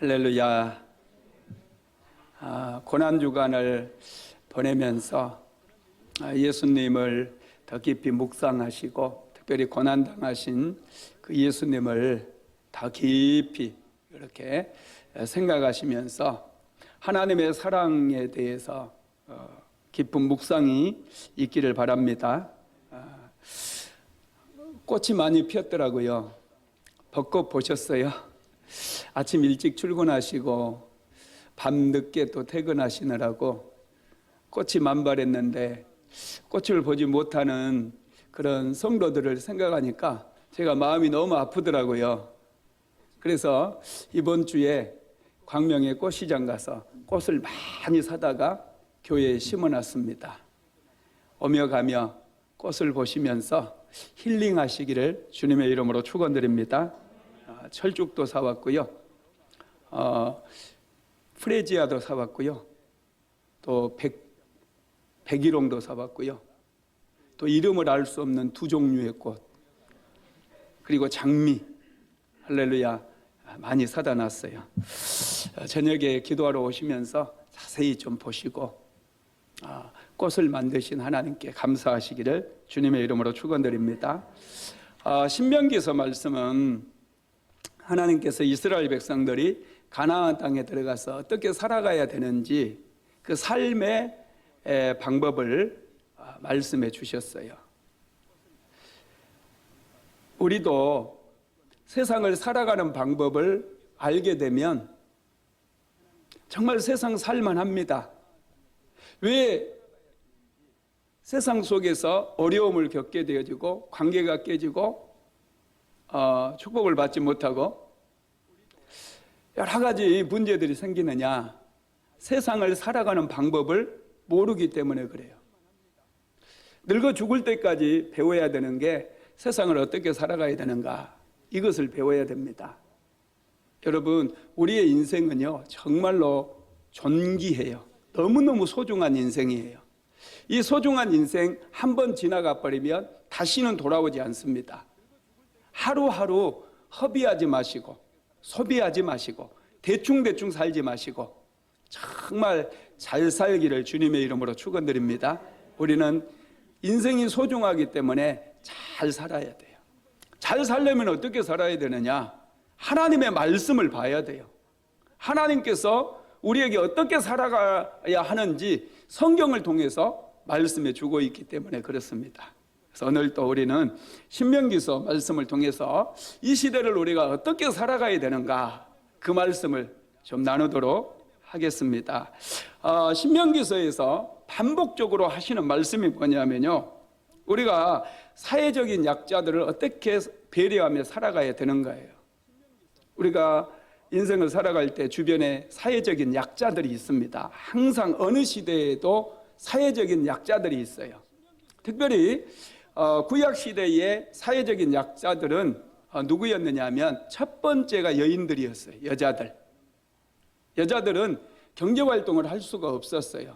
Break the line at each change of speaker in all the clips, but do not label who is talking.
할렐루야. 고난주간을 보내면서 예수님을 더 깊이 묵상하시고 특별히 고난당하신 그 예수님을 더 깊이 이렇게 생각하시면서 하나님의 사랑에 대해서 깊은 묵상이 있기를 바랍니다. 꽃이 많이 피었더라고요. 벚꽃 보셨어요? 아침 일찍 출근하시고 밤늦게 또 퇴근하시느라고 꽃이 만발했는데 꽃을 보지 못하는 그런 성도들을 생각하니까 제가 마음이 너무 아프더라고요. 그래서 이번 주에 광명의 꽃시장 가서 꽃을 많이 사다가 교회에 심어놨습니다. 오며 가며 꽃을 보시면서 힐링하시기를 주님의 이름으로 축원드립니다. 철쭉도 사왔고요, 프레지아도 사왔고요, 또 백일홍도 사왔고요, 또 이름을 알 수 없는 두 종류의 꽃, 그리고 장미, 할렐루야, 많이 사다 놨어요. 저녁에 기도하러 오시면서 자세히 좀 보시고 꽃을 만드신 하나님께 감사하시기를 주님의 이름으로 축원드립니다. 신명기서 말씀은 하나님께서 이스라엘 백성들이 가나안 땅에 들어가서 어떻게 살아가야 되는지 그 삶의 방법을 말씀해 주셨어요. 우리도 세상을 살아가는 방법을 알게 되면 정말 세상 살만합니다. 왜 세상 속에서 어려움을 겪게 되어지고 관계가 깨지고 축복을 받지 못하고 여러 가지 문제들이 생기느냐? 세상을 살아가는 방법을 모르기 때문에 그래요. 늙어 죽을 때까지 배워야 되는 게 세상을 어떻게 살아가야 되는가, 이것을 배워야 됩니다. 여러분, 우리의 인생은요 정말로 존귀해요. 너무너무 소중한 인생이에요. 이 소중한 인생 한 번 지나가 버리면 다시는 돌아오지 않습니다. 하루하루 허비하지 마시고 소비하지 마시고 대충 살지 마시고 정말 잘 살기를 주님의 이름으로 축원드립니다. 우리는 인생이 소중하기 때문에 잘 살아야 돼요. 잘 살려면 어떻게 살아야 되느냐? 하나님의 말씀을 봐야 돼요. 하나님께서 우리에게 어떻게 살아가야 하는지 성경을 통해서 말씀해 주고 있기 때문에 그렇습니다. 그래서 오늘 또 우리는 신명기서 말씀을 통해서 이 시대를 우리가 어떻게 살아가야 되는가, 그 말씀을 좀 나누도록 하겠습니다. 신명기서에서 반복적으로 하시는 말씀이 뭐냐면요, 우리가 사회적인 약자들을 어떻게 배려하며 살아가야 되는 거예요. 우리가 인생을 살아갈 때 주변에 사회적인 약자들이 있습니다. 항상 어느 시대에도 사회적인 약자들이 있어요. 특별히 구약시대의 사회적인 약자들은 누구였느냐 하면 첫 번째가 여인들이었어요. 여자들은 경제활동을 할 수가 없었어요.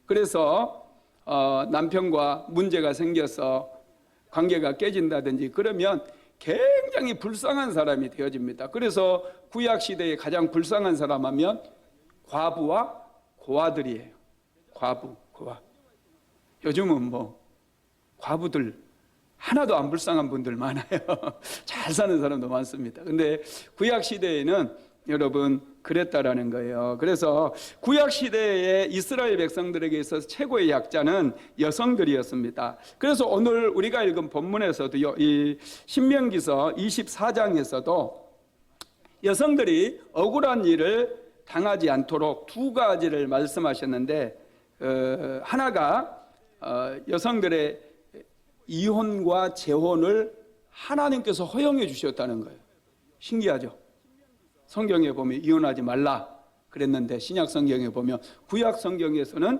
그래서 남편과 문제가 생겨서 관계가 깨진다든지 그러면 굉장히 불쌍한 사람이 되어집니다. 그래서 구약시대의 가장 불쌍한 사람 하면 과부와 고아들이에요. 과부, 고아. 요즘은 뭐 과부들 하나도 안 불쌍한 분들 많아요. 잘 사는 사람도 많습니다. 근데 구약시대에는 여러분 그랬다라는 거예요. 그래서 구약시대의 이스라엘 백성들에게 있어서 최고의 약자는 여성들이었습니다. 그래서 오늘 우리가 읽은 본문에서도요, 이 신명기서 24장에서도 여성들이 억울한 일을 당하지 않도록 두 가지를 말씀하셨는데, 하나가 여성들의 이혼과 재혼을 하나님께서 허용해 주셨다는 거예요. 신기하죠? 성경에 보면 이혼하지 말라 그랬는데 신약 성경에 보면 구약 성경에서는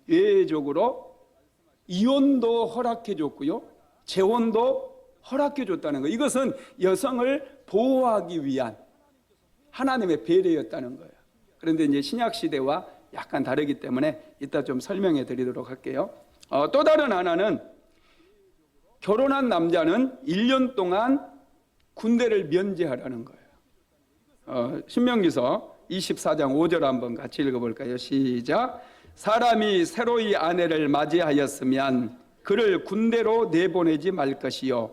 예외적으로 이혼도 허락해 줬고요, 재혼도 허락해 줬다는 거예요. 이것은 여성을 보호하기 위한 하나님의 배려였다는 거예요. 그런데 이제 신약 시대와 약간 다르기 때문에 이따 좀 설명해 드리도록 할게요. 또 다른 하나는 결혼한 남자는 1년 동안 군대를 면제하라는 거예요. 신명기서 24장 5절 한번 같이 읽어볼까요? 시작. 사람이 새로이 아내를 맞이하였으면 그를 군대로 내보내지 말 것이요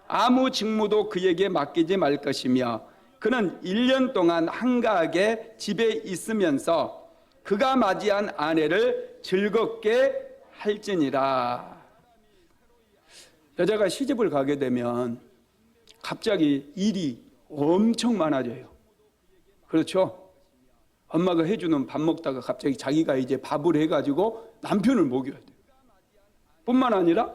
아무 직무도 그에게 맡기지 말 것이며 그는 1년 동안 한가하게 집에 있으면서 그가 맞이한 아내를 즐겁게 할지니라. 여자가 시집을 가게 되면 갑자기 일이 엄청 많아져요. 그렇죠? 엄마가 해주는 밥 먹다가 갑자기 자기가 이제 밥을 해가지고 남편을 먹여야 돼요. 뿐만 아니라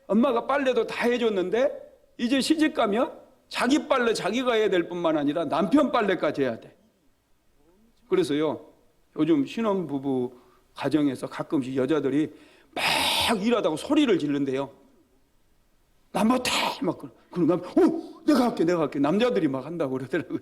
엄마가 빨래도 다 해줬는데 이제 시집 가면 자기 빨래 자기가 해야 될 뿐만 아니라 남편 빨래까지 해야 돼. 그래서요, 요즘 신혼부부 가정에서 가끔씩 여자들이 막 일하다가 소리를 지른대요. 나 못해! 막 그럼 내가 할게. 남자들이 막 한다고 그러더라고요.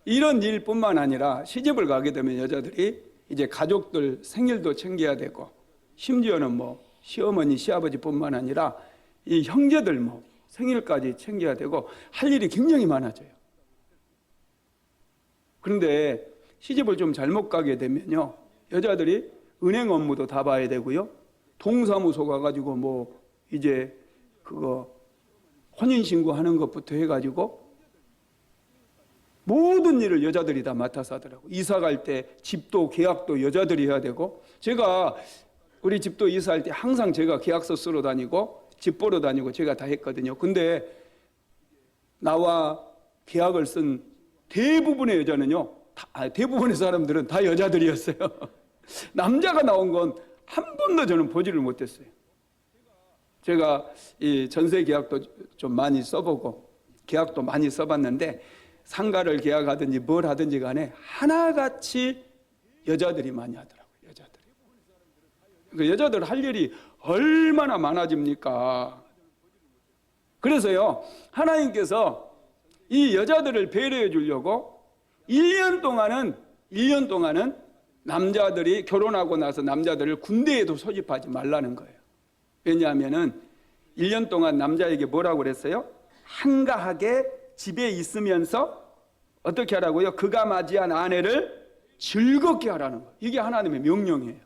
이런 일뿐만 아니라 시집을 가게 되면 여자들이 이제 가족들 생일도 챙겨야 되고 심지어는 뭐 시어머니, 시아버지뿐만 아니라 이 형제들 뭐 생일까지 챙겨야 되고 할 일이 굉장히 많아져요. 그런데 시집을 좀 잘못 가게 되면요, 여자들이 은행 업무도 다 봐야 되고요, 동사무소 가가지고 뭐 이제 그거 혼인신고 하는 것부터 해가지고 모든 일을 여자들이 다 맡아서 하더라고. 이사 갈 때 집도 계약도 여자들이 해야 되고, 제가 우리 집도 이사할 때 항상 제가 계약서 쓰러 다니고 집 보러 다니고 제가 다 했거든요. 근데 나와 계약을 쓴 대부분의 여자는요, 대부분의 사람들은 다 여자들이었어요. 남자가 나온 건 한 번도 저는 보지를 못했어요. 제가 이 전세 계약도 좀 많이 써보고 계약도 많이 써봤는데 상가를 계약하든지 뭘 하든지 간에 하나같이 여자들이 많이 하더라고요. 여자들이. 그 여자들 할 일이 얼마나 많아집니까? 그래서요, 하나님께서 이 여자들을 배려해 주려고 1년 동안은 남자들이 결혼하고 나서 남자들을 군대에도 소집하지 말라는 거예요. 왜냐하면은 1년 동안 남자에게 뭐라고 그랬어요? 한가하게 집에 있으면서 어떻게 하라고요? 그가 맞이한 아내를 즐겁게 하라는 거예요. 이게 하나님의 명령이에요.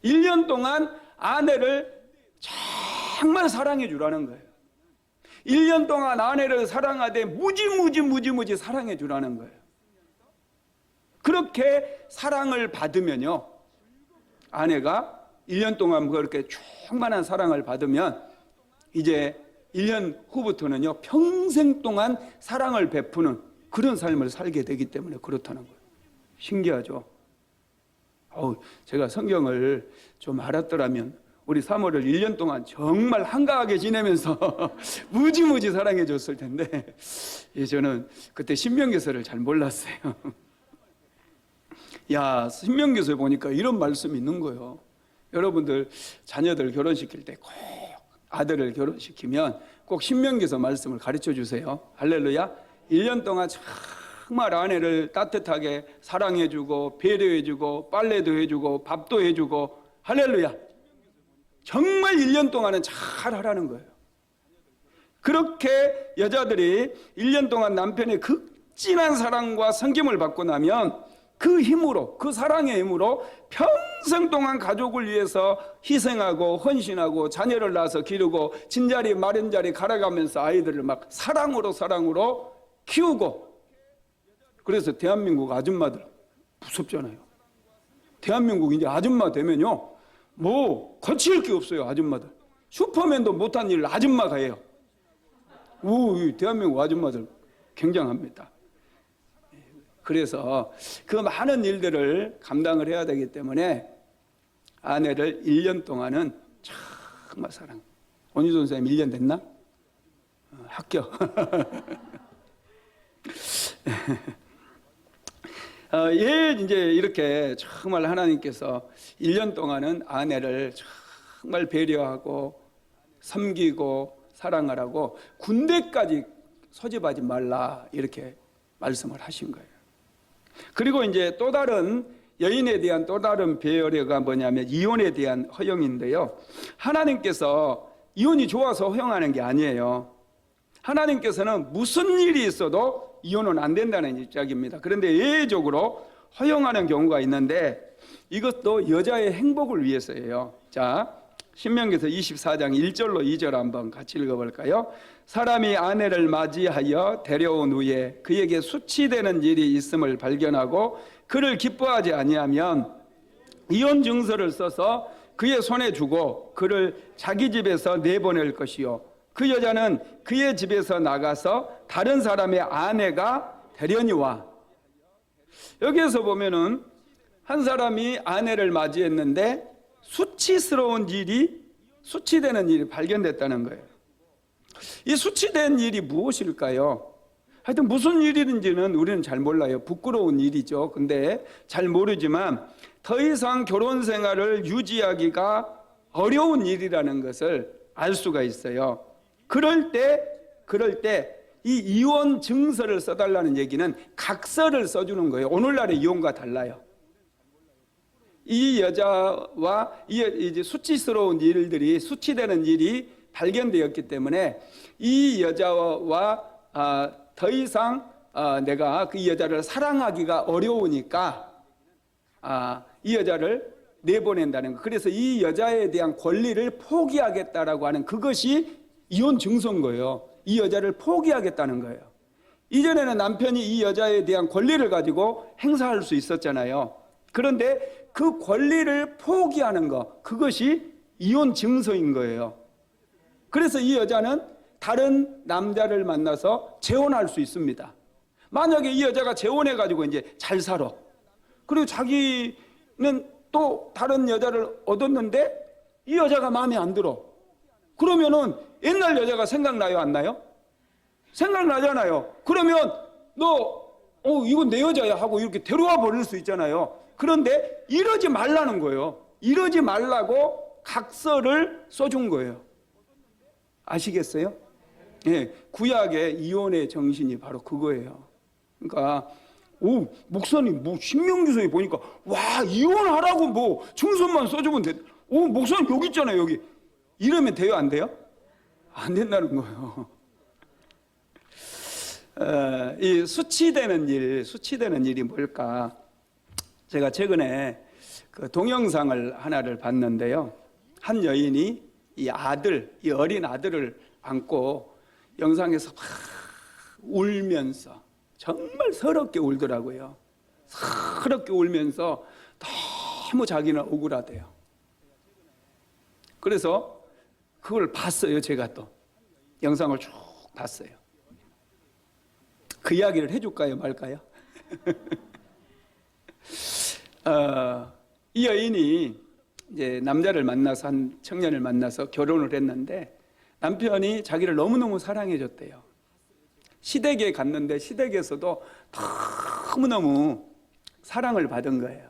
1년 동안 아내를 정말 사랑해 주라는 거예요. 1년 동안 아내를 사랑하되 무지 사랑해 주라는 거예요. 그렇게 사랑을 받으면요, 아내가 1년 동안 그렇게 충만한 사랑을 받으면 이제 1년 후부터는요, 평생 동안 사랑을 베푸는 그런 삶을 살게 되기 때문에 그렇다는 거예요. 신기하죠? 제가 성경을 좀 알았더라면 우리 사모를 1년 동안 정말 한가하게 지내면서 무지 사랑해 줬을 텐데, 저는 그때 신명기서를 잘 몰랐어요. 야, 신명기서에 보니까 이런 말씀이 있는 거예요. 여러분들 자녀들 결혼시킬 때 꼭 아들을 결혼시키면 꼭 신명기서 말씀을 가르쳐 주세요. 할렐루야. 1년 동안 정말 아내를 따뜻하게 사랑해주고 배려해주고 빨래도 해주고 밥도 해주고, 할렐루야. 정말 1년 동안은 잘 하라는 거예요. 그렇게 여자들이 1년 동안 남편의 극진한 사랑과 섬김을 받고 나면 그 힘으로, 그 사랑의 힘으로 평생 동안 가족을 위해서 희생하고 헌신하고 자녀를 낳아서 기르고 진자리 마른자리 갈아가면서 아이들을 막 사랑으로 키우고. 그래서 대한민국 아줌마들 무섭잖아요. 대한민국 이제 아줌마 되면요, 뭐 거칠 게 없어요. 아줌마들 슈퍼맨도 못한 일을 아줌마가 해요. 대한민국 아줌마들 굉장합니다. 그래서 그 많은 일들을 감당을 해야 되기 때문에 아내를 1년 동안은 정말 사랑. 원유선 선생님 1년 됐나? 합격. 이제 이렇게 정말 하나님께서 1년 동안은 아내를 정말 배려하고 섬기고 사랑하라고 군대까지 소집하지 말라 이렇게 말씀을 하신 거예요. 그리고 이제 또 다른 여인에 대한 또 다른 배려가 뭐냐면 이혼에 대한 허용인데요, 하나님께서 이혼이 좋아서 허용하는 게 아니에요. 하나님께서는 무슨 일이 있어도 이혼은 안 된다는 입장입니다. 그런데 예외적으로 허용하는 경우가 있는데 이것도 여자의 행복을 위해서예요. 자, 신명기서 24장 1절로 2절 한번 같이 읽어볼까요? 사람이 아내를 맞이하여 데려온 후에 그에게 수치되는 일이 있음을 발견하고 그를 기뻐하지 아니하면 이혼 증서를 써서 그의 손에 주고 그를 자기 집에서 내보낼 것이요, 그 여자는 그의 집에서 나가서 다른 사람의 아내가 되려니와. 여기에서 보면은 한 사람이 아내를 맞이했는데 수치스러운 일이, 수치되는 일이 발견됐다는 거예요. 이 수치된 일이 무엇일까요? 하여튼 무슨 일인지는 우리는 잘 몰라요. 부끄러운 일이죠. 근데 잘 모르지만 더 이상 결혼 생활을 유지하기가 어려운 일이라는 것을 알 수가 있어요. 그럴 때 이 이혼 증서를 써달라는 얘기는 각서를 써주는 거예요. 오늘날의 이혼과 달라요. 이 여자와 이제 수치스러운 일들이, 수치되는 일이 발견되었기 때문에 이 여자와 더 이상 내가 그 여자를 사랑하기가 어려우니까 이 여자를 내보낸다는 거. 그래서 이 여자에 대한 권리를 포기하겠다라고 하는 그것이 이혼 증서인 거예요. 이 여자를 포기하겠다는 거예요. 이전에는 남편이 이 여자에 대한 권리를 가지고 행사할 수 있었잖아요. 그런데 그 권리를 포기하는 것, 그것이 이혼 증서인 거예요. 그래서 이 여자는 다른 남자를 만나서 재혼할 수 있습니다. 만약에 이 여자가 재혼해가지고 이제 잘 살아. 그리고 자기는 또 다른 여자를 얻었는데 이 여자가 마음에 안 들어. 그러면은 옛날 여자가 생각나요, 안 나요? 생각나잖아요. 그러면 이건 내 여자야 하고 이렇게 데려와 버릴 수 있잖아요. 그런데 이러지 말라는 거예요. 이러지 말라고 각서를 써준 거예요. 아시겠어요? 예, 구약의 이혼의 정신이 바로 그거예요. 그러니까 목사님 신명기서에 보니까 이혼하라고 증서만 써주면 돼. 목사님 여기 있잖아요, 여기. 이러면 돼요, 안 돼요? 안 된다는 거예요. 이 수치되는 일이 뭘까? 제가 최근에 그 동영상을 하나를 봤는데요. 한 여인이 이 어린 아들을 안고 영상에서 막 울면서 정말 서럽게 울더라고요. 서럽게 울면서 너무 자기는 억울하대요. 그래서 그걸 봤어요. 제가 또 영상을 쭉 봤어요. 그 이야기를 해줄까요, 말까요? 이 여인이 이제 남자를 만나서, 한 청년을 만나서 결혼을 했는데 남편이 자기를 너무너무 사랑해줬대요. 시댁에 갔는데 시댁에서도 너무너무 사랑을 받은 거예요.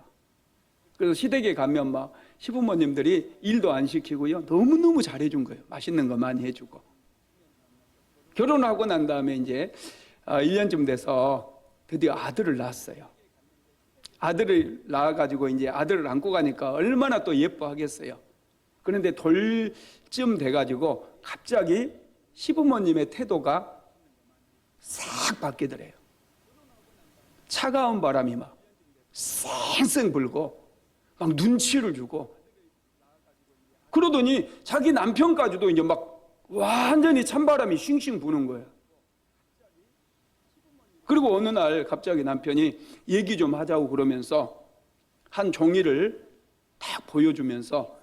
그래서 시댁에 가면 막 시부모님들이 일도 안 시키고요, 너무너무 잘해준 거예요. 맛있는 거 많이 해주고. 결혼하고 난 다음에 이제 1년쯤 돼서 드디어 아들을 낳았어요. 아들을 낳아가지고 이제 아들을 안고 가니까 얼마나 또 예뻐하겠어요. 그런데 돌쯤 돼가지고 갑자기 시부모님의 태도가 싹 바뀌더래요. 차가운 바람이 막 쌩쌩 불고 막 눈치를 주고 그러더니 자기 남편까지도 이제 막 완전히 찬바람이 싱싱 부는 거예요. 그리고 어느 날 갑자기 남편이 얘기 좀 하자고 그러면서 한 종이를 딱 보여주면서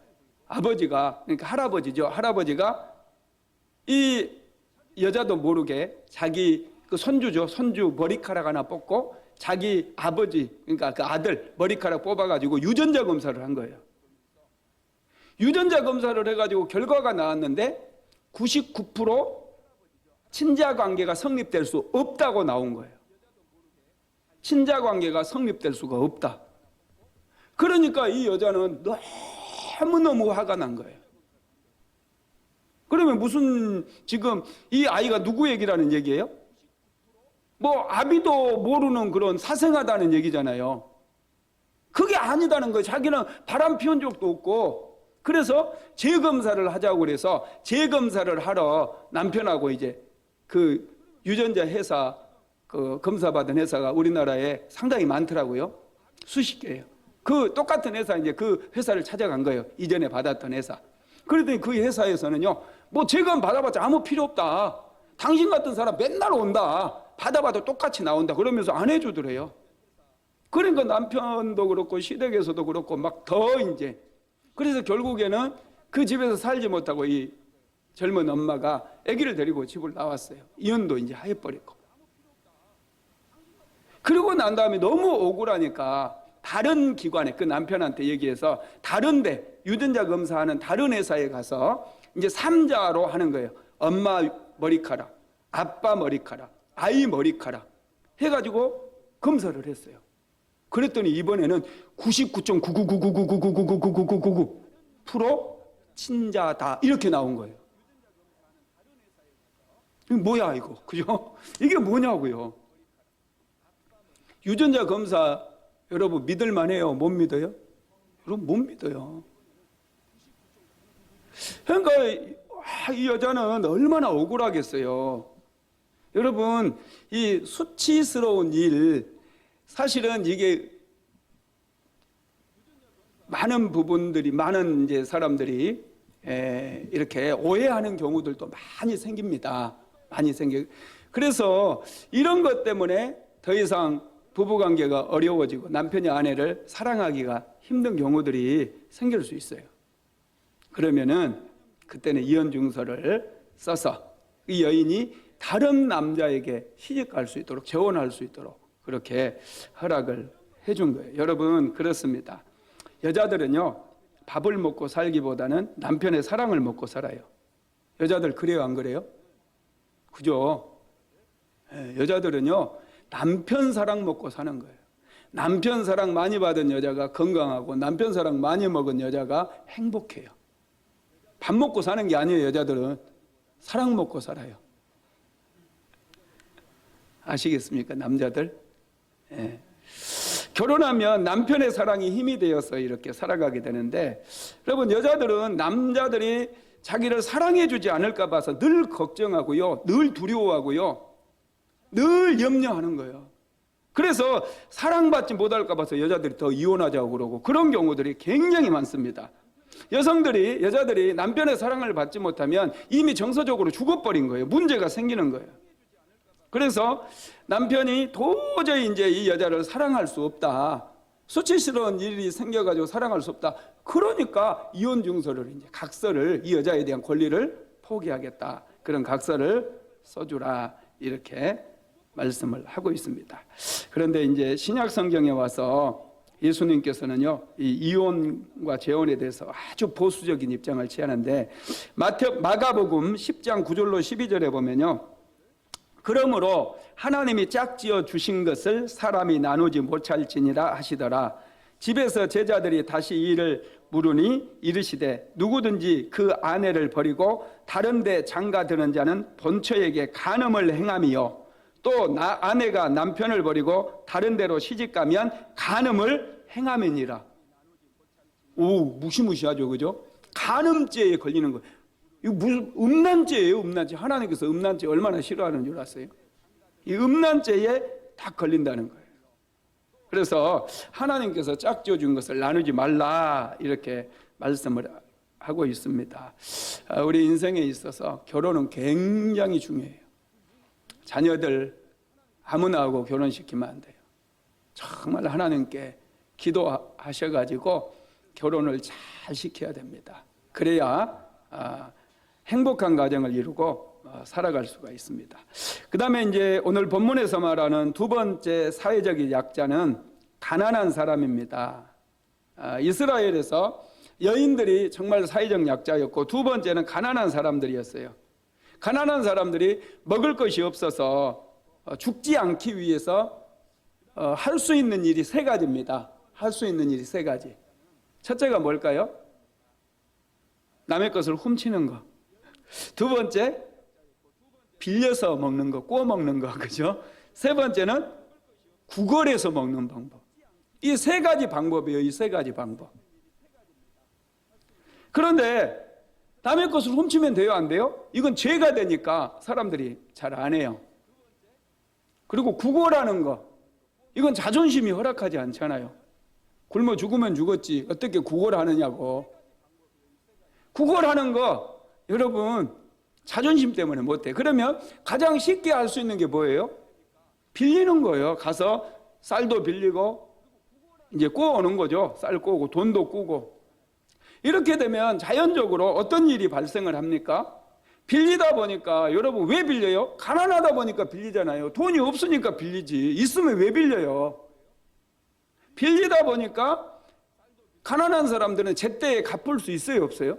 아버지가, 그러니까 할아버지죠. 할아버지가 이 여자도 모르게 자기 그 손주죠. 손주 머리카락 하나 뽑고 자기 아버지, 그러니까 그 아들 머리카락 뽑아가지고 유전자 검사를 한 거예요. 유전자 검사를 해가지고 결과가 나왔는데 99% 친자 관계가 성립될 수 없다고 나온 거예요. 친자 관계가 성립될 수가 없다. 그러니까 이 여자는 너무너무 화가 난 거예요. 그러면 무슨 지금 이 아이가 누구 얘기라는 얘기예요? 아비도 모르는 그런 사생아다는 얘기잖아요. 그게 아니다는 거예요. 자기는 바람 피운 적도 없고. 그래서 재검사를 하자고 그래서 재검사를 하러 남편하고 이제 그 유전자 회사, 그 검사받은 회사가 우리나라에 상당히 많더라고요. 수십 개예요. 그 똑같은 회사, 이제 그 회사를 찾아간 거예요. 이전에 받았던 회사. 그랬더니 그 회사에서는요, 뭐 제가 받아봤자 아무 필요 없다. 당신 같은 사람 맨날 온다. 받아봐도 똑같이 나온다. 그러면서 안 해주더래요. 그러니까 남편도 그렇고 시댁에서도 그렇고 막 더 이제. 그래서 결국에는 그 집에서 살지 못하고 이 젊은 엄마가 아기를 데리고 집을 나왔어요. 이혼도 이제 해버리고. 그러고 난 다음에 너무 억울하니까 다른 기관에, 그 남편한테 얘기해서 다른데 유전자 검사하는 다른 회사에 가서 이제 3자로 하는 거예요. 엄마 머리카락, 아빠 머리카락, 아이 머리카락 해가지고 검사를 했어요. 그랬더니 이번에는 99.99999999999% 친자다 이렇게 나온 거예요. 이거 뭐야 이거, 그죠? 이게 뭐냐고요. 유전자 검사 여러분 믿을만해요? 못 믿어요? 여러분 못 믿어요. 그러니까 이 여자는 얼마나 억울하겠어요. 여러분 이 수치스러운 일, 사실은 이게 많은 부분들이, 많은 이제 사람들이 이렇게 오해하는 경우들도 많이 생깁니다. 많이 생겨. 그래서 이런 것 때문에 더 이상 부부관계가 어려워지고 남편이 아내를 사랑하기가 힘든 경우들이 생길 수 있어요. 그러면은 그때는 이혼증서를 써서 이 여인이 다른 남자에게 시집갈 수 있도록, 재혼할 수 있도록 그렇게 허락을 해준 거예요. 여러분 그렇습니다. 여자들은요, 밥을 먹고 살기보다는 남편의 사랑을 먹고 살아요. 여자들 그래요, 안 그래요? 그죠? 여자들은요, 남편 사랑 먹고 사는 거예요. 남편 사랑 많이 받은 여자가 건강하고 남편 사랑 많이 먹은 여자가 행복해요. 밥 먹고 사는 게 아니에요. 여자들은 사랑 먹고 살아요. 아시겠습니까, 남자들? 예. 결혼하면 남편의 사랑이 힘이 되어서 이렇게 살아가게 되는데, 여러분 여자들은 남자들이 자기를 사랑해 주지 않을까 봐서 늘 걱정하고요, 늘 두려워하고요, 늘 염려하는 거예요. 그래서 사랑받지 못할까 봐서 여자들이 더 이혼하자고 그러고, 그런 경우들이 굉장히 많습니다. 여자들이 남편의 사랑을 받지 못하면 이미 정서적으로 죽어버린 거예요. 문제가 생기는 거예요. 그래서 남편이 도저히 이제 이 여자를 사랑할 수 없다, 수치스러운 일이 생겨가지고 사랑할 수 없다, 그러니까 이혼 증서를, 이제 각서를, 이 여자에 대한 권리를 포기하겠다, 그런 각서를 써주라, 이렇게 말씀을 하고 있습니다. 그런데 이제 신약 성경에 와서 예수님께서는요, 이 이혼과 재혼에 대해서 아주 보수적인 입장을 취하는데, 마가복음 10장 9절로 12절에 보면요, 그러므로 하나님이 짝지어 주신 것을 사람이 나누지 못할지니라 하시더라. 집에서 제자들이 다시 이를 물으니 이르시되 누구든지 그 아내를 버리고 다른 데 장가드는 자는 본처에게 간음을 행함이요, 또 아내가 남편을 버리고 다른 데로 시집가면 간음을 행함이니라. 오, 무시무시하죠, 그죠? 간음죄에 걸리는 거예요. 이거 무슨 음란죄예요, 음란죄. 하나님께서 음란죄 얼마나 싫어하는 줄 아세요? 이 음란죄에 다 걸린다는 거예요. 그래서 하나님께서 짝지어 준 것을 나누지 말라, 이렇게 말씀을 하고 있습니다. 우리 인생에 있어서 결혼은 굉장히 중요해요. 자녀들 아무나 하고 결혼시키면 안 돼요. 정말 하나님께 기도하셔가지고 결혼을 잘 시켜야 됩니다. 그래야 행복한 가정을 이루고 살아갈 수가 있습니다. 그 다음에 이제 오늘 본문에서 말하는 두 번째 사회적인 약자는 가난한 사람입니다. 이스라엘에서 여인들이 정말 사회적 약자였고, 두 번째는 가난한 사람들이었어요. 가난한 사람들이 먹을 것이 없어서 죽지 않기 위해서 할 수 있는 일이 세 가지입니다. 할 수 있는 일이 세 가지. 첫째가 뭘까요? 남의 것을 훔치는 거. 두 번째, 빌려서 먹는 거, 구워 먹는 거, 그죠? 세 번째는 구걸해서 먹는 방법. 이 세 가지 방법이에요. 이 세 가지 방법. 그런데 남의 것을 훔치면 돼요, 안 돼요? 이건 죄가 되니까 사람들이 잘 안 해요. 그리고 구걸하는 거, 이건 자존심이 허락하지 않잖아요. 굶어 죽으면 죽었지 어떻게 구걸하느냐고. 구걸하는 거 여러분 자존심 때문에 못해. 그러면 가장 쉽게 할 수 있는 게 뭐예요? 빌리는 거예요. 가서 쌀도 빌리고 이제 구워오는 거죠. 쌀 구우고 돈도 꾸고. 이렇게 되면 자연적으로 어떤 일이 발생을 합니까? 빌리다 보니까, 여러분 왜 빌려요? 가난하다 보니까 빌리잖아요. 돈이 없으니까 빌리지. 있으면 왜 빌려요? 빌리다 보니까 가난한 사람들은 제때에 갚을 수 있어요, 없어요?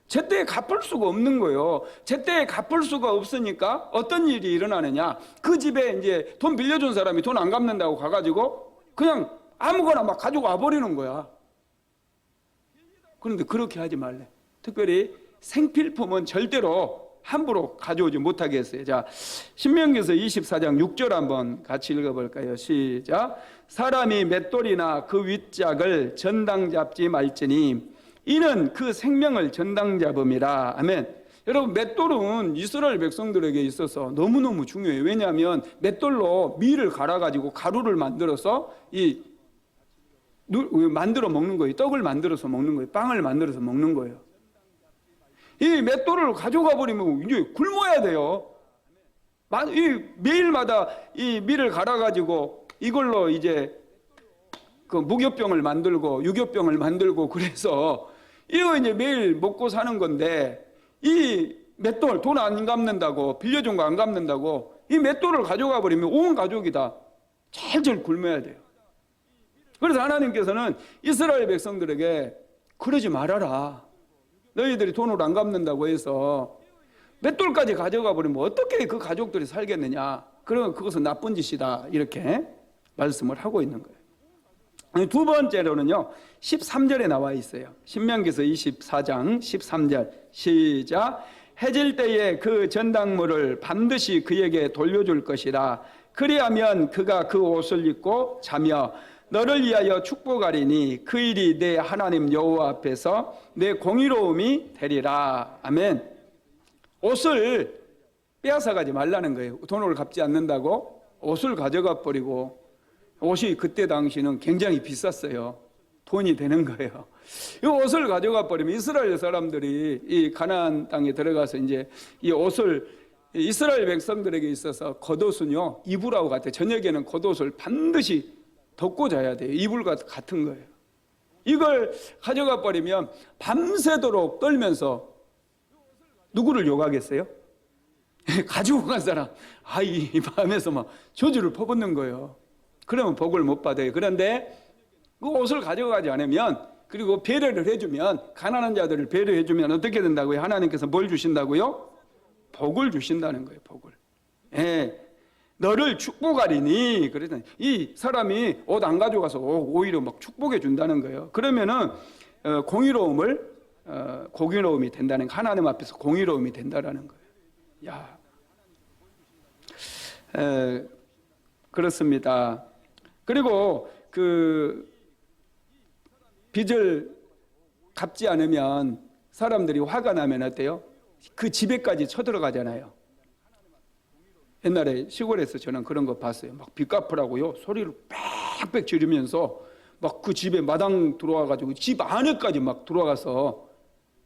제때에 갚을 수가 없는 거예요. 제때에 갚을 수가 없으니까 어떤 일이 일어나느냐? 그 집에 이제 돈 빌려준 사람이 돈 안 갚는다고 가가지고 그냥 아무거나 막 가지고 와버리는 거야. 그런데 그렇게 하지 말래. 특별히 생필품은 절대로 함부로 가져오지 못하게 했어요. 자, 신명기서 24장 6절 한번 같이 읽어볼까요? 시작. 사람이 맷돌이나 그 윗짝을 전당 잡지 말지니 이는 그 생명을 전당 잡음이라. 아멘. 여러분, 맷돌은 이스라엘 백성들에게 있어서 너무너무 중요해요. 왜냐하면 맷돌로 밀을 갈아가지고 가루를 만들어서 만들어 먹는 거예요. 떡을 만들어서 먹는 거예요. 빵을 만들어서 먹는 거예요. 이 맷돌을 가져가 버리면 이제 굶어야 돼요. 매일마다 이 밀을 갈아가지고 이걸로 이제 그 무교병을 만들고 유교병을 만들고 그래서 이거 이제 매일 먹고 사는 건데, 이 맷돌 돈 안 갚는다고, 빌려준 거 안 갚는다고 이 맷돌을 가져가 버리면 온 가족이 다 찰철 굶어야 돼요. 그래서 하나님께서는 이스라엘 백성들에게 그러지 말아라. 너희들이 돈을 안 갚는다고 해서 맷돌까지 가져가 버리면 어떻게 그 가족들이 살겠느냐. 그러면 그것은 나쁜 짓이다. 이렇게 말씀을 하고 있는 거예요. 두 번째로는요, 13절에 나와 있어요. 신명기서 24장 13절 시작. 해질 때에 그 전당물을 반드시 그에게 돌려줄 것이라. 그리하면 그가 그 옷을 입고 자며 너를 위하여 축복하리니 그 일이 내 하나님 여호와 앞에서 내 공의로움이 되리라. 아멘. 옷을 빼앗아가지 말라는 거예요. 돈을 갚지 않는다고 옷을 가져가 버리고, 옷이 그때 당시는 굉장히 비쌌어요. 돈이 되는 거예요. 이 옷을 가져가 버리면 이스라엘 사람들이 이 가나안 땅에 들어가서 이제 이 옷을, 이스라엘 백성들에게 있어서 겉옷은요 이불하고 같아요. 저녁에는 겉옷을 반드시 덮고 자야 돼요. 이불과 같은 거예요. 이걸 가져가 버리면 밤새도록 떨면서 누구를 욕하겠어요? 가지고 간 사람, 이 밤에서 막 저주를 퍼붓는 거예요. 그러면 복을 못 받아요. 그런데 그 옷을 가져가지 않으면, 그리고 배려를 해주면, 가난한 자들을 배려해주면 어떻게 된다고요? 하나님께서 뭘 주신다고요? 복을 주신다는 거예요. 복을. 예. 너를 축복하리니. 그래서 이 사람이 옷 안 가져가서 오히려 막 축복해 준다는 거예요. 그러면은 공의로움이 된다는, 하나님 앞에서 공의로움이 된다라는 거예요. 야, 그렇습니다. 그리고 그 빚을 갚지 않으면 사람들이 화가 나면 어때요? 그 집에까지 쳐들어가잖아요. 옛날에 시골에서 저는 그런 거 봤어요. 막 빚 갚으라고요 소리를 빽빽 지르면서 막 그 집에 마당 들어와가지고 집 안에까지 막 들어가서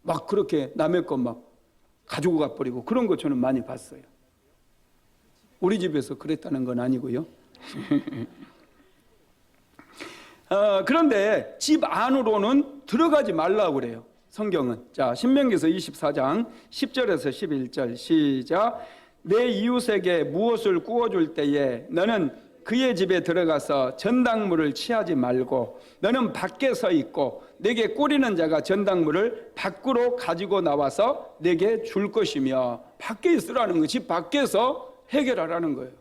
막 그렇게 남의 것 막 가지고 가버리고, 그런 거 저는 많이 봤어요. 우리 집에서 그랬다는 건 아니고요. 그런데 집 안으로는 들어가지 말라고 그래요, 성경은. 자, 신명기서 24장 10절에서 11절 시작. 내 이웃에게 무엇을 구워줄 때에 너는 그의 집에 들어가서 전당물을 취하지 말고 너는 밖에 서 있고 내게 꾸리는 자가 전당물을 밖으로 가지고 나와서 내게 줄 것이며. 밖에 있으라는 거, 집 밖에서 해결하라는 거예요.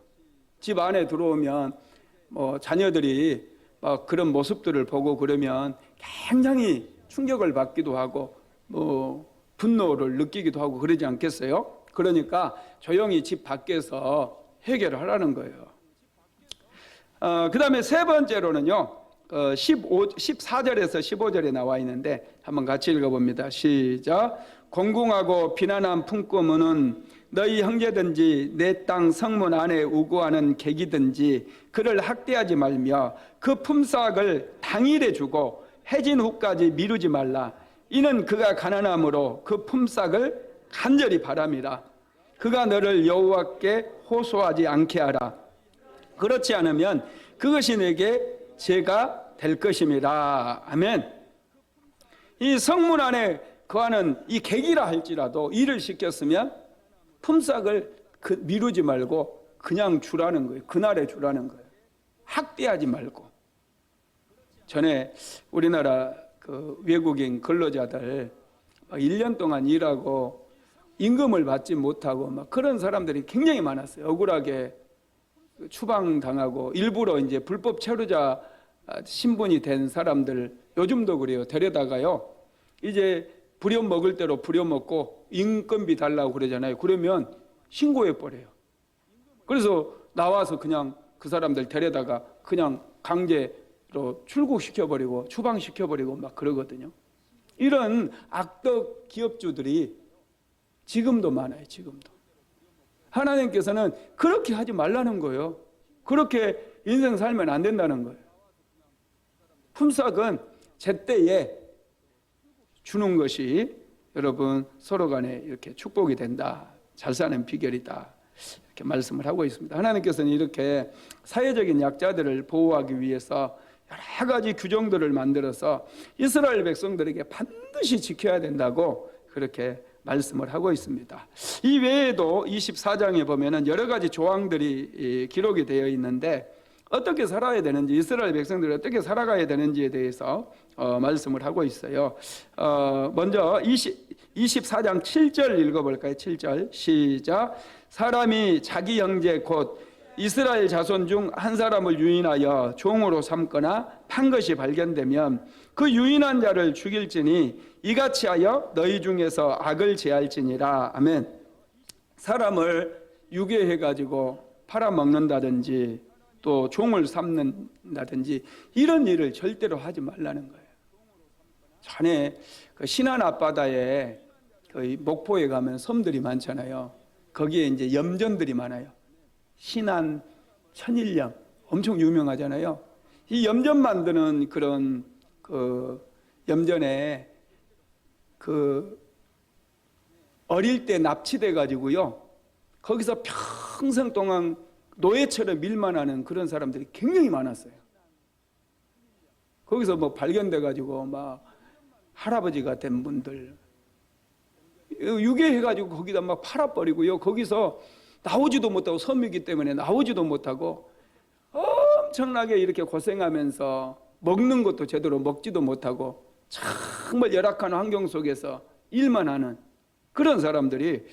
집 안에 들어오면 자녀들이 그런 모습들을 보고 그러면 굉장히 충격을 받기도 하고 분노를 느끼기도 하고 그러지 않겠어요? 그러니까 조용히 집 밖에서 해결을 하라는 거예요. 그 다음에 세 번째로는요, 14절에서 15절에 나와 있는데 한번 같이 읽어봅니다. 시작. 공공하고 비난한 품꾼은 너희 형제든지 내 땅 성문 안에 우고하는 객이든지 그를 학대하지 말며 그 품삯을 당일에 주고 해진 후까지 미루지 말라. 이는 그가 가난함으로 그 품삯을 간절히 바람이라. 그가 너를 여호와께 호소하지 않게 하라. 그렇지 않으면 그것이 내게 죄가 될 것임이라. 아멘. 이 성문 안에 거하는 이 객이라 할지라도 일을 시켰으면 품삯을 미루지 말고 그냥 주라는 거예요. 그날에 주라는 거예요. 학대하지 말고. 전에 우리나라 그 외국인 근로자들 1년 동안 일하고 임금을 받지 못하고 막 그런 사람들이 굉장히 많았어요. 억울하게 추방당하고 일부러 이제 불법 체류자 신분이 된 사람들 요즘도 그래요. 데려다가요. 이제 부려먹을 대로 부려먹고 인건비 달라고 그러잖아요. 그러면 신고해버려요. 그래서 나와서 그냥 그 사람들 데려다가 그냥 강제로 출국시켜버리고 추방시켜버리고 막 그러거든요. 이런 악덕 기업주들이 지금도 많아요. 지금도. 하나님께서는 그렇게 하지 말라는 거예요. 그렇게 인생 살면 안 된다는 거예요. 품삯은 제때에 주는 것이 여러분 서로 간에 이렇게 축복이 된다. 잘 사는 비결이다. 이렇게 말씀을 하고 있습니다. 하나님께서는 이렇게 사회적인 약자들을 보호하기 위해서 여러 가지 규정들을 만들어서 이스라엘 백성들에게 반드시 지켜야 된다고 그렇게 말씀을 하고 있습니다. 이 외에도 24장에 보면은 여러 가지 조항들이 기록이 되어 있는데 어떻게 살아야 되는지, 이스라엘 백성들이 어떻게 살아가야 되는지에 대해서 말씀을 하고 있어요. 먼저 24장 7절 읽어볼까요? 7절 시작. 사람이 자기 형제 곧 이스라엘 자손 중 한 사람을 유인하여 종으로 삼거나 판 것이 발견되면 그 유인한 자를 죽일지니 이같이 하여 너희 중에서 악을 제할지니라. 아멘. 사람을 유괴해가지고 팔아먹는다든지 또 종을 삼는다든지 이런 일을 절대로 하지 말라는 거예요. 전에 그 신안 앞바다에 그 목포에 가면 섬들이 많잖아요. 거기에 이제 염전들이 많아요. 신안 천일염 엄청 유명하잖아요. 이 염전 만드는 그런 그 염전에 그 어릴 때 납치돼 가지고요. 거기서 평생 동안 노예처럼 일만 하는 그런 사람들이 굉장히 많았어요. 거기서 뭐 발견돼 가지고 막 할아버지 같은 분들 유괴해 가지고 거기다 막 팔아버리고요. 거기서 나오지도 못하고 섬이기 때문에 나오지도 못하고 엄청나게 이렇게 고생하면서 먹는 것도 제대로 먹지도 못하고 정말 열악한 환경 속에서 일만 하는 그런 사람들이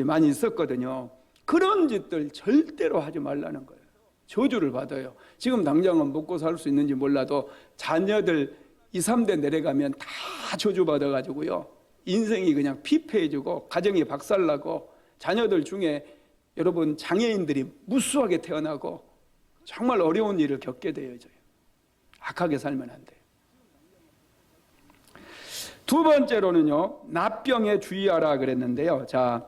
많이 있었거든요. 그런 짓들 절대로 하지 말라는 거예요. 저주를 받아요. 지금 당장은 먹고 살 수 있는지 몰라도 자녀들 2, 3대 내려가면 다 저주 받아가지고요. 인생이 그냥 피폐해지고 가정이 박살나고 자녀들 중에 여러분 장애인들이 무수하게 태어나고 정말 어려운 일을 겪게 되어져요. 악하게 살면 안 돼요. 두 번째로는요, 납병에 주의하라 그랬는데요. 자,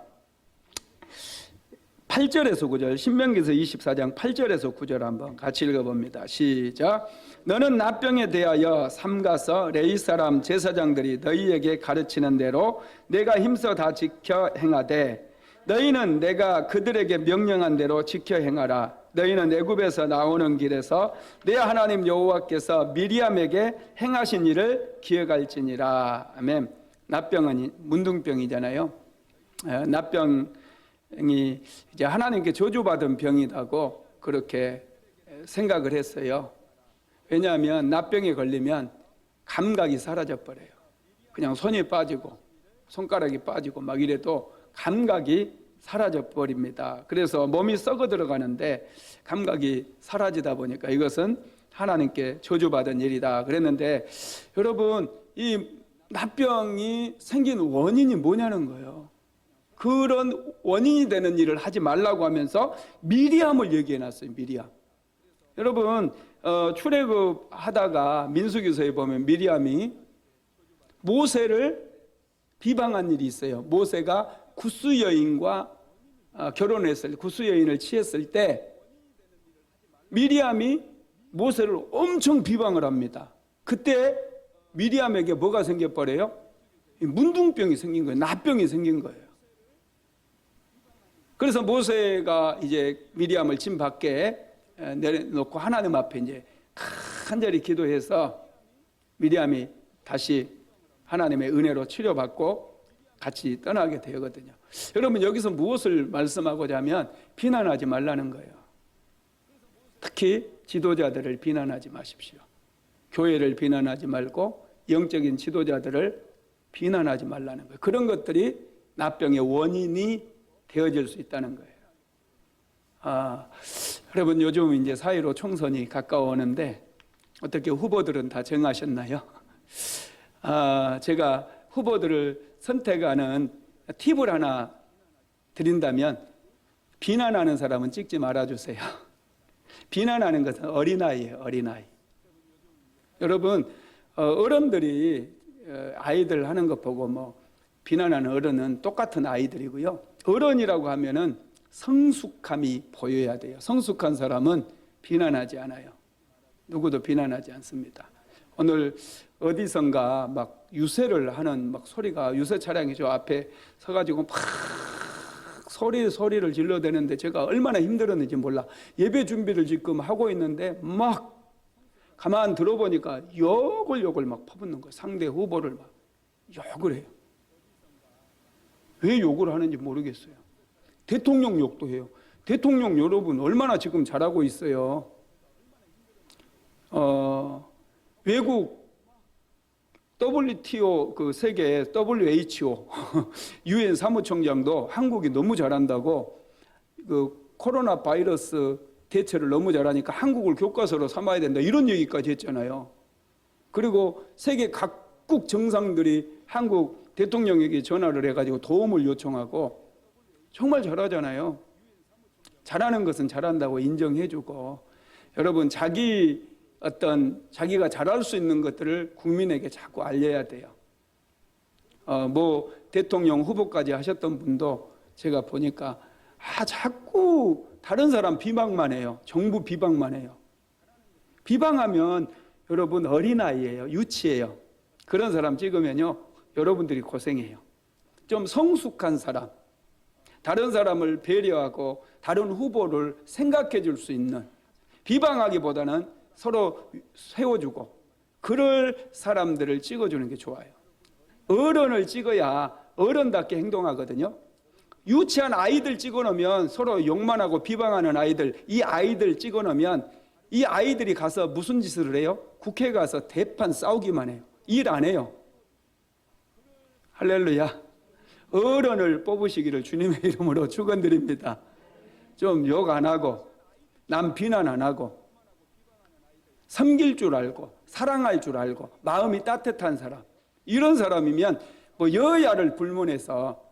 8절에서 9절, 신명기서 24장 8절에서 9절 한번 같이 읽어봅니다. 시작. 너는 납병에 대하여 삼가서 레위 사람 제사장들이 너희에게 가르치는 대로 내가 힘써 다 지켜 행하되 너희는 내가 그들에게 명령한 대로 지켜 행하라. 너희는 애굽에서 나오는 길에서 내 하나님 여호와께서 미리암에게 행하신 일을 기억할지니라. 아멘. 납병은 문둥병이잖아요. 납병이 이제 하나님께 저주받은 병이라고 그렇게 생각을 했어요. 왜냐하면 납병에 걸리면 감각이 사라져 버려요. 그냥 손이 빠지고 손가락이 빠지고 막 이래도 감각이 사라져 버립니다. 그래서 몸이 썩어 들어가는데 감각이 사라지다 보니까 이것은 하나님께 저주받은 일이다 그랬는데, 여러분 이 납병이 생긴 원인이 뭐냐는 거예요. 그런 원인이 되는 일을 하지 말라고 하면서 미리암을 얘기해 놨어요. 미리암. 여러분 출애굽 하다가 민수기서에 보면 미리암이 모세를 비방한 일이 있어요. 모세가 구스 여인과 결혼했을 때, 구스 여인을 취했을 때 미리암이 모세를 엄청 비방을 합니다. 그때 미리암에게 뭐가 생겨버려요? 문둥병이 생긴 거예요. 나병이 생긴 거예요. 그래서 모세가 이제 미리암을 진 밖에 내려놓고 하나님 앞에 이제 간절히 기도해서 미리암이 다시 하나님의 은혜로 치료받고 같이 떠나게 되거든요. 여러분, 여기서 무엇을 말씀하고자 하면 비난하지 말라는 거예요. 특히 지도자들을 비난하지 마십시오. 교회를 비난하지 말고 영적인 지도자들을 비난하지 말라는 거예요. 그런 것들이 나병의 원인이 되어질 수 있다는 거예요. 여러분, 요즘 이제 4.15 총선이 가까워오는데 어떻게 후보들은 다 정하셨나요? 제가 후보들을 선택하는 팁을 하나 드린다면 비난하는 사람은 찍지 말아주세요. 비난하는 것은 어린아이예요. 어린아이. 여러분, 어른들이 아이들 하는 것 보고 뭐 비난하는 어른은 똑같은 아이들이고요. 어른이라고 하면은 성숙함이 보여야 돼요. 성숙한 사람은 비난하지 않아요. 누구도 비난하지 않습니다. 오늘 어디선가 막 유세를 하는 막 소리가, 유세 차량이 저 앞에 서가지고 막 소리를 질러대는데 제가 얼마나 힘들었는지 몰라. 예배 준비를 지금 하고 있는데 막 가만 들어보니까 욕을 막 퍼붓는 거예요. 상대 후보를 막 욕을 해요. 왜 욕을 하는지 모르겠어요. 대통령 욕도 해요. 대통령 여러분 얼마나 지금 잘하고 있어요. 외국 WTO 그 세계 WHO UN 사무총장도 한국이 너무 잘한다고 그 코로나 바이러스 대처를 너무 잘하니까 한국을 교과서로 삼아야 된다 이런 얘기까지 했잖아요. 그리고 세계 각국 정상들이 한국 대통령에게 전화를 해가지고 도움을 요청하고 정말 잘하잖아요. 잘하는 것은 잘한다고 인정해주고 여러분 자기가 잘할 수 있는 것들을 국민에게 자꾸 알려야 돼요. 뭐 대통령 후보까지 하셨던 분도 제가 보니까 자꾸 다른 사람 비방만 해요. 정부 비방만 해요. 비방하면 여러분 어린아이예요. 유치해요. 그런 사람 찍으면요 여러분들이 고생해요. 좀 성숙한 사람, 다른 사람을 배려하고 다른 후보를 생각해 줄 수 있는, 비방하기보다는 서로 세워주고 그럴 사람들을 찍어주는 게 좋아요. 어른을 찍어야 어른답게 행동하거든요. 유치한 아이들 찍어놓으면 서로 욕만 하고 비방하는 아이들, 이 아이들 찍어놓으면 이 아이들이 가서 무슨 짓을 해요? 국회에 가서 대판 싸우기만 해요. 일 안 해요. 할렐루야. 어른을 뽑으시기를 주님의 이름으로 축원드립니다. 좀 욕 안 하고 남 비난 안 하고 섬길 줄 알고 사랑할 줄 알고 마음이 따뜻한 사람, 이런 사람이면 뭐 여야를 불문해서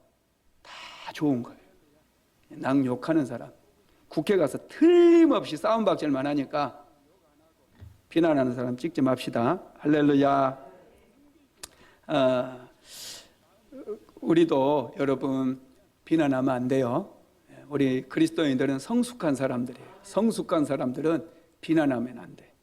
다 좋은 거예요. 남 욕하는 사람, 국회 가서 틀림없이 싸움박질만 하니까 비난하는 사람 찍지 맙시다. 할렐루야. 우리도 여러분 비난하면 안 돼요. 우리 그리스도인들은 성숙한 사람들이에요. 성숙한 사람들은 비난하면 안 돼.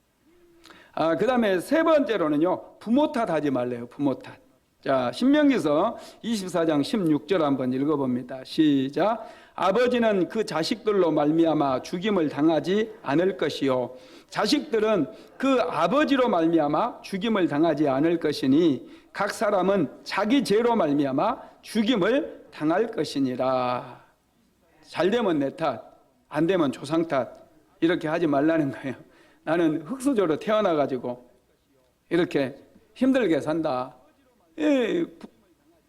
그 다음에 세 번째로는요, 부모 탓하지 말래요. 부모 탓. 자, 신명기서 24장 16절 한번 읽어봅니다. 시작. 아버지는 그 자식들로 말미암아 죽임을 당하지 않을 것이요 자식들은 그 아버지로 말미암아 죽임을 당하지 않을 것이니 각 사람은 자기 죄로 말미암아 죽임을 당할 것이니라. 잘 되면 내 탓, 안 되면 조상 탓, 이렇게 하지 말라는 거예요. 나는 흙수저로 태어나가지고 이렇게 힘들게 산다.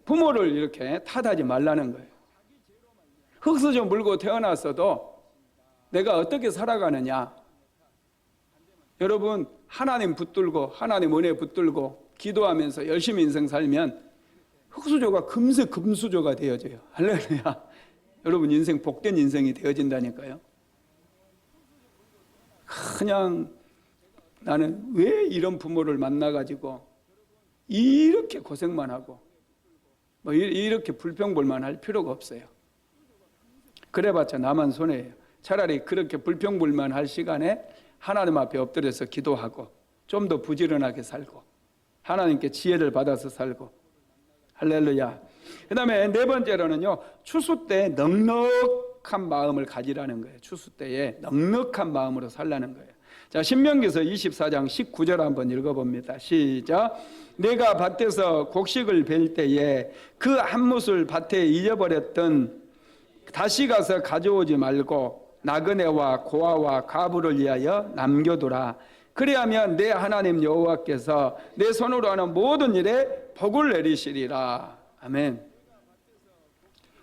부모를 이렇게 탓하지 말라는 거예요. 흙수저 물고 태어났어도 내가 어떻게 살아가느냐. 여러분, 하나님 붙들고 하나님 은혜 붙들고 기도하면서 열심히 인생 살면 흙수저가 금세 금수저가 되어져요. 할렐루야. 여러분, 인생 복된 인생이 되어진다니까요. 그냥 나는 왜 이런 부모를 만나가지고 이렇게 고생만 하고 뭐 이렇게 불평불만 할 필요가 없어요. 그래봤자 나만 손해예요. 차라리 그렇게 불평불만 할 시간에 하나님 앞에 엎드려서 기도하고 좀 더 부지런하게 살고 하나님께 지혜를 받아서 살고. 할렐루야. 그 다음에 네 번째로는요, 추수 때 넉넉한 마음을 가지라는 거예요. 추수 때에 넉넉한 마음으로 살라는 거예요. 자, 신명기서 24장 19절 한번 읽어봅니다. 시작. 내가 밭에서 곡식을 벨 때에 그 한 뭇을 밭에 잊어버렸던 다시 가서 가져오지 말고 나그네와 고아와 가부를 위하여 남겨두라. 그리하면 내 하나님 여호와께서 내 손으로 하는 모든 일에 복을 내리시리라. 아멘.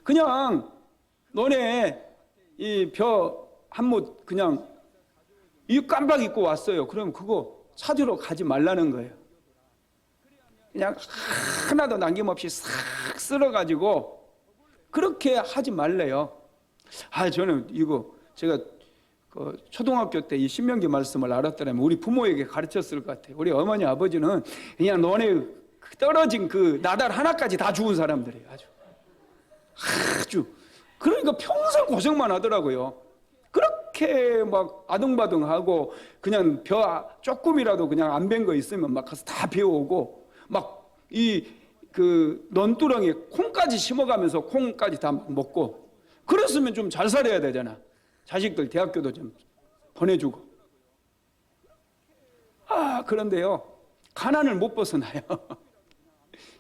그냥 너네 이 벼 한 뭇 그냥 이 깜빡 잊고 왔어요. 그럼 그거 찾으러 가지 말라는 거예요. 그냥 하나도 남김없이 싹 쓸어가지고 그렇게 하지 말래요. 저는 이거 제가 그 초등학교 때 이 신명기 말씀을 알았더라면 우리 부모에게 가르쳤을 것 같아요. 우리 어머니 아버지는 그냥 너네 떨어진 그 나달 하나까지 다 죽은 사람들이에요. 아주 그러니까 평생 고생만 하더라고요. 그렇게 막 아등바등하고 그냥 벼 조금이라도 그냥 안 벤 거 있으면 막 가서 다 베어오고 막 이 그 논두렁에 콩까지 심어가면서 콩까지 다 먹고 그랬으면 좀 잘 살아야 되잖아. 자식들 대학교도 좀 보내주고. 그런데요, 가난을 못 벗어나요.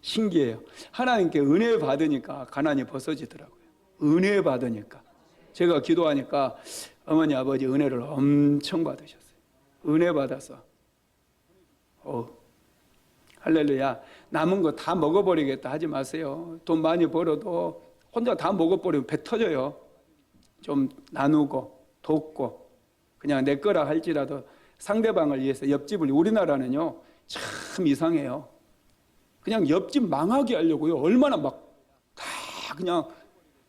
신기해요. 하나님께 은혜 받으니까 가난이 벗어지더라고요. 은혜 받으니까. 제가 기도하니까 어머니 아버지 은혜를 엄청 받으셨어요. 은혜 받아서 할렐루야. 남은 거 다 먹어버리겠다 하지 마세요. 돈 많이 벌어도 혼자 다 먹어버리면 배 터져요. 좀 나누고 돕고 그냥 내 거라 할지라도 상대방을 위해서. 옆집을, 우리나라는요 참 이상해요. 그냥 옆집 망하게 하려고요 얼마나 막 다 그냥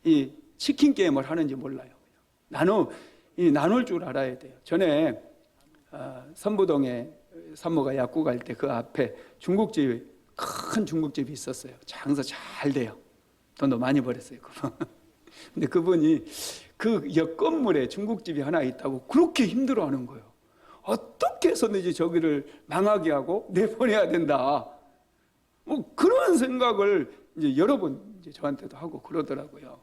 이 치킨 게임을 하는지 몰라요. 나눌 줄 알아야 돼요. 전에 선부동에 산모가 약국 갈 때 그 앞에 큰 중국집이 있었어요. 장사 잘 돼요. 돈도 많이 벌었어요. 근데 그분이 그 옆 건물에 중국집이 하나 있다고 그렇게 힘들어하는 거예요. 어떻게 해서든지 저기를 망하게 하고 내보내야 된다. 뭐 그런 생각을 이제 여러 번 이제 저한테도 하고 그러더라고요.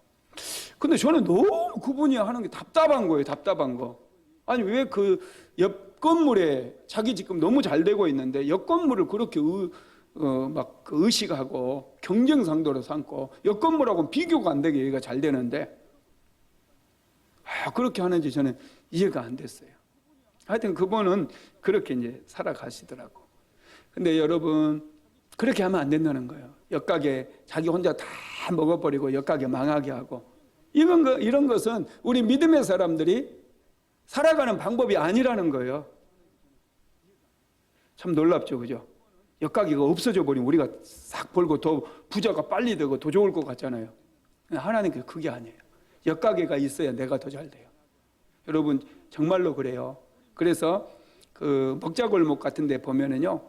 근데 저는 너무 그분이 하는 게 답답한 거예요. 답답한 거. 아니 왜 그 옆 건물에 자기 지금 너무 잘 되고 있는데 옆 건물을 그렇게 막 의식하고 경쟁 상도로 삼고 옆 건물하고는 비교가 안 되게 얘가 잘 되는데 그렇게 하는지 저는 이해가 안 됐어요. 하여튼 그분은 그렇게 이제 살아가시더라고. 근데 여러분 그렇게 하면 안 된다는 거예요. 옆가게 자기 혼자 다 먹어버리고 옆가게 망하게 하고 이런 것은 우리 믿음의 사람들이 살아가는 방법이 아니라는 거예요. 참 놀랍죠, 그죠? 옆가게가 없어져 버리면 우리가 싹 벌고 더 부자가 빨리 되고 더 좋을 것 같잖아요. 하나님께서 그게 아니에요. 옆가게가 있어야 내가 더 잘 돼요. 여러분 정말로 그래요. 그래서 그 먹자골목 같은 데 보면은요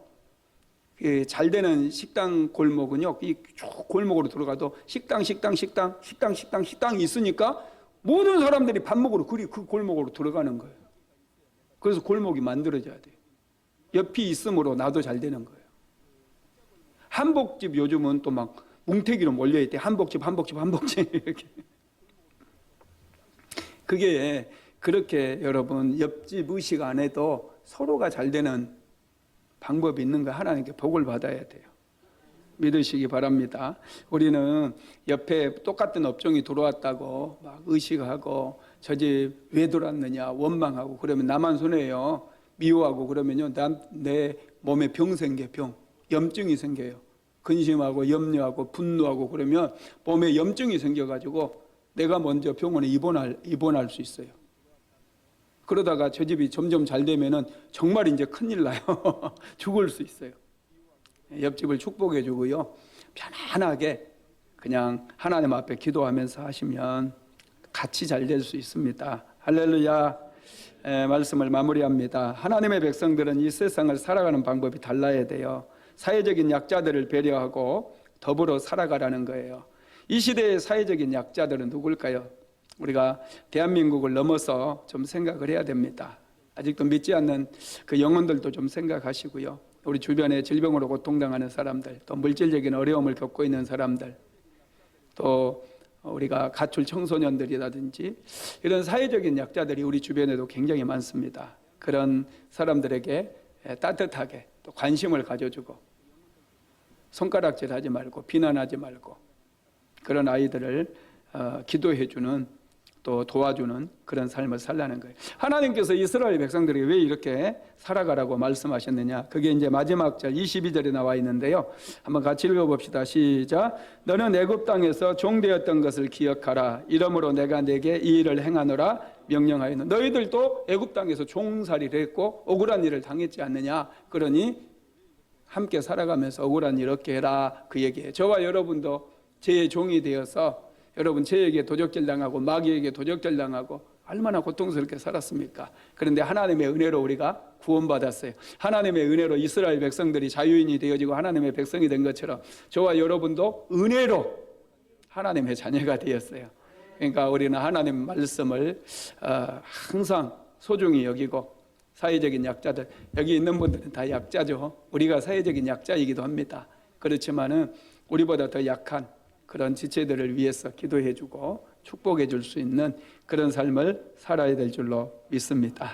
잘 되는 식당 골목은요 이 쭉 골목으로 들어가도 식당이 있으니까 모든 사람들이 밥 먹으러 그 골목으로 들어가는 거예요. 그래서 골목이 만들어져야 돼요. 옆이 있으므로 나도 잘 되는 거예요. 한복집 요즘은 또 막 뭉태기로 몰려있대. 한복집 이렇게. 그게 그렇게 여러분 옆집 의식 안 해도 서로가 잘 되는 방법이 있는 거 하나님께 복을 받아야 돼요. 믿으시기 바랍니다. 우리는 옆에 똑같은 업종이 들어왔다고 막 의식하고 저 집 왜 들어왔느냐 원망하고 그러면 나만 손해요. 미워하고 그러면요 내 몸에 병 생겨. 염증이 생겨요. 근심하고 염려하고 분노하고 그러면 몸에 염증이 생겨가지고 내가 먼저 병원에 입원할 수 있어요. 그러다가 저 집이 점점 잘 되면은 정말 이제 큰일 나요. 죽을 수 있어요. 옆집을 축복해 주고요. 편안하게 그냥 하나님 앞에 기도하면서 하시면 같이 잘 될 수 있습니다. 할렐루야. 말씀을 마무리합니다. 하나님의 백성들은 이 세상을 살아가는 방법이 달라야 돼요. 사회적인 약자들을 배려하고 더불어 살아가라는 거예요. 이 시대의 사회적인 약자들은 누굴까요? 우리가 대한민국을 넘어서 좀 생각을 해야 됩니다. 아직도 믿지 않는 그 영혼들도 좀 생각하시고요. 우리 주변에 질병으로 고통당하는 사람들, 또 물질적인 어려움을 겪고 있는 사람들, 또 우리가 가출 청소년들이라든지 이런 사회적인 약자들이 우리 주변에도 굉장히 많습니다. 그런 사람들에게 따뜻하게 또 관심을 가져주고 손가락질하지 말고 비난하지 말고 그런 아이들을 기도해주는 또 도와주는 그런 삶을 살라는 거예요. 하나님께서 이스라엘 백성들에게 왜 이렇게 살아가라고 말씀하셨느냐? 그게 이제 마지막 절 22절에 나와 있는데요. 한번 같이 읽어봅시다. 시작. 너는 애굽 땅에서 종되었던 것을 기억하라. 이러므로 내가 내게 이 일을 행하노라 명령하였노. 너희들도 애굽 땅에서 종살이를 했고 억울한 일을 당했지 않느냐? 그러니 함께 살아가면서 억울한 일 없게 해라. 그 얘기예요. 저와 여러분도 제 종이 되어서 여러분 죄에게 도적질당하고 마귀에게 도적질당하고 얼마나 고통스럽게 살았습니까? 그런데 하나님의 은혜로 우리가 구원받았어요. 하나님의 은혜로 이스라엘 백성들이 자유인이 되어지고 하나님의 백성이 된 것처럼 저와 여러분도 은혜로 하나님의 자녀가 되었어요. 그러니까 우리는 하나님 말씀을 항상 소중히 여기고 사회적인 약자들, 여기 있는 분들은 다 약자죠. 우리가 사회적인 약자이기도 합니다. 그렇지만은 우리보다 더 약한 그런 지체들을 위해서 기도해 주고 축복해 줄 수 있는 그런 삶을 살아야 될 줄로 믿습니다.